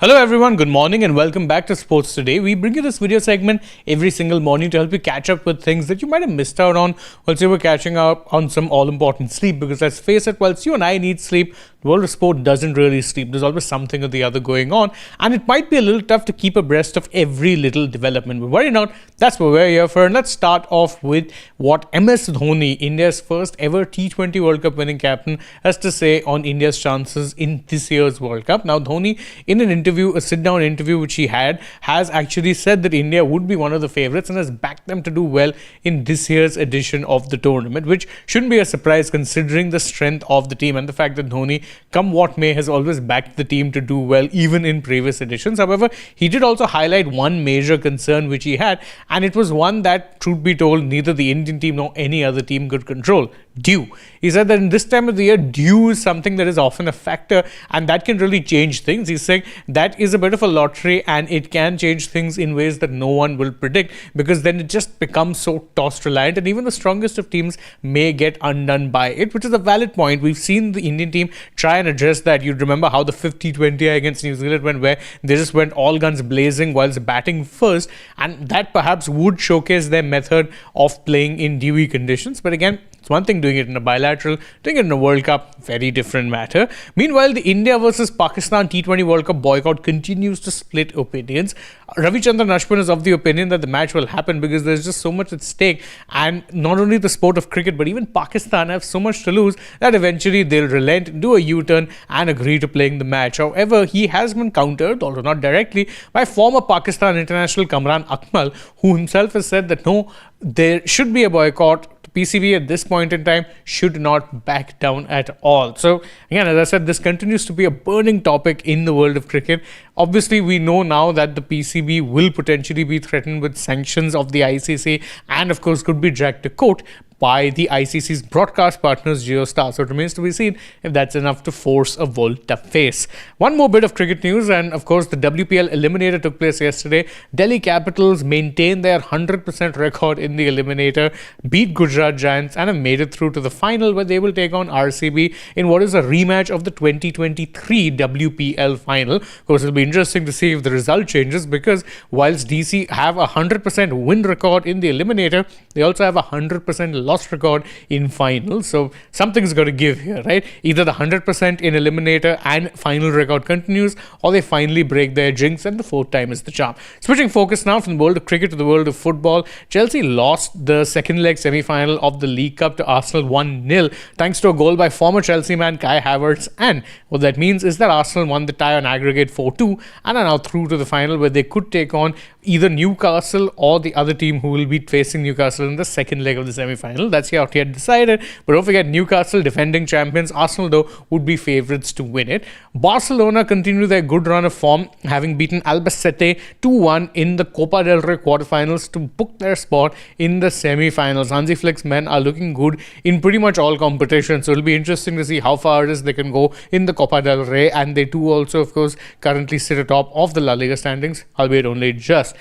Hello everyone, good morning and welcome back to Sports Today. We bring you this video segment every single morning to help you catch up with things that you might have missed out on whilst you were catching up on some all-important sleep. Because let's face it, whilst you and I need sleep, the world of sport doesn't really sleep. There's always something or the other going on, and it might be a little tough to keep abreast of every little development. But worry not, that's what we're here for. And let's start off with what MS Dhoni, India's first ever T20 World Cup winning captain, has to say on India's chances in this year's World Cup. Now, Dhoni, in an interview, a sit-down interview which he had, has actually said that India would be one of the favourites and has backed them to do well in this year's edition of the tournament, which shouldn't be a surprise considering the strength of the team and the fact that Dhoni, come what may, has always backed the team to do well even in previous editions. However, he did also highlight one major concern which he had, and it was one that, truth be told, neither the Indian team nor any other team could control: dew. He said that in this time of the year, dew is something that is often a factor and that can really change things. He's saying that is a bit of a lottery and it can change things in ways that no one will predict, because then it just becomes so toss reliant and even the strongest of teams may get undone by it, which is a valid point. We've seen the Indian team try and address that. You'd remember how the 50-20 against New Zealand went, where they just went all guns blazing whilst batting first, and that perhaps would showcase their method of playing in dewy conditions. But again, it's one thing doing it in a bilateral, doing it in a World Cup, very different matter. Meanwhile, the India versus Pakistan T20 World Cup boycott continues to split opinions. Ravichandran Ashwin is of the opinion that the match will happen because there's just so much at stake, and not only the sport of cricket but even Pakistan have so much to lose that eventually they'll relent, do a U-turn and agree to playing the match. However, he has been countered, although not directly, by former Pakistan international Kamran Akmal, who himself has said that no, there should be a boycott. PCB at this point in time should not back down at all. So again, as I said, this continues to be a burning topic in the world of cricket. Obviously, we know now that the PCB will potentially be threatened with sanctions of the ICC and of course could be dragged to court by the ICC's broadcast partners JioStar. So it remains to be seen if that's enough to force a volte-face. One more bit of cricket news, and of course the WPL Eliminator took place yesterday. Delhi Capitals maintained their 100% record in the Eliminator, beat Gujarat Giants and have made it through to the final, where they will take on RCB in what is a rematch of the 2023 WPL final. Of course, it'll be interesting to see if the result changes, because whilst DC have a 100% win record in the Eliminator, they also have a 100% lost record in finals. So something's got to give here, right? Either the 100% in Eliminator and final record continues, or they finally break their jinx and the fourth time is the charm. Switching focus now from the world of cricket to the world of football, Chelsea lost the second leg semi-final of the League Cup to Arsenal 1-0 thanks to a goal by former Chelsea man Kai Havertz, and what that means is that Arsenal won the tie on aggregate 4-2 and are now through to the final, where they could take on either Newcastle or the other team who will be facing Newcastle in the second leg of the semi-final. That's yet decided, but don't forget, Newcastle, defending champions. Arsenal, though, would be favourites to win it. Barcelona continue their good run of form, having beaten Albacete 2-1 in the Copa del Rey quarterfinals to book their spot in the semi-finals. Hansi Flick's men are looking good in pretty much all competitions, so it'll be interesting to see how far it is they can go in the Copa del Rey, and they too also, of course, currently sit atop of the La Liga standings, albeit only just.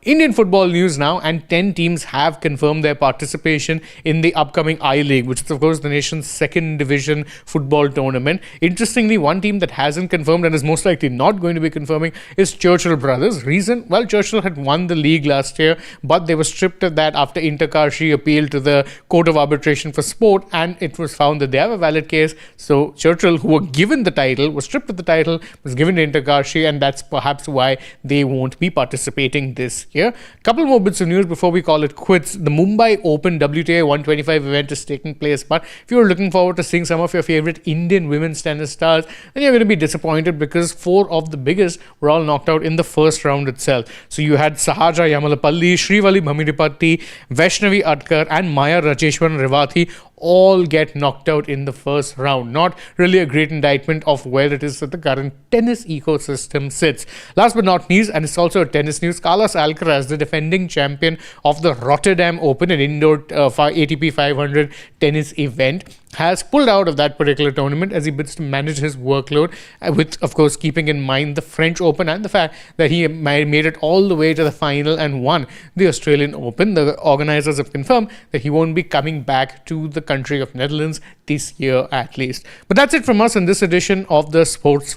Indian football news now, and 10 teams have confirmed their participation in the upcoming I-League, which is of course the nation's second division football tournament. Interestingly, one team that hasn't confirmed and is most likely not going to be confirming is Churchill Brothers. Reason? Well, Churchill had won the league last year, but they were stripped of that after Interkarshi appealed to the Court of Arbitration for Sport, and it was found that they have a valid case. So Churchill, who were given the title, was stripped of the title, was given to Interkarshi, and that's perhaps why they won't be participating this year. Couple more bits of news before we call it quits. The Mumbai Open WTA 125 event is taking place, but if you're looking forward to seeing some of your favorite Indian women's tennis stars, then you're going to be disappointed, because 4 of the biggest were all knocked out in the first round itself. So you had Sahaja Yamalapalli, Srivali Bhamiripatti, Vaishnavi Adkar and Maya Rajeshwaran Revati all get knocked out in the first round. Not really a great indictment of where it is that the current tennis ecosystem sits. Last but not least, and it's also a tennis news, Carlos Alcaraz, the defending champion of the Rotterdam Open, an indoor ATP 500 tennis event, has pulled out of that particular tournament as he bids to manage his workload, with, of course, keeping in mind the French Open and the fact that he made it all the way to the final and won the Australian Open. The organisers have confirmed that he won't be coming back to the country of Netherlands this year at least. But that's it from us in this edition of the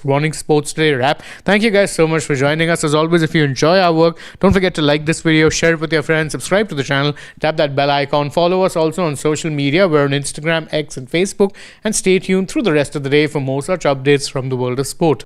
Morning Sports Today wrap. Thank you guys so much for joining us. As always, if you enjoy our work, don't forget to like this video, share it with your friends, subscribe to the channel, tap that bell icon, follow us also on social media. We're on Instagram, X and Facebook, and stay tuned through the rest of the day for more such updates from the world of sport.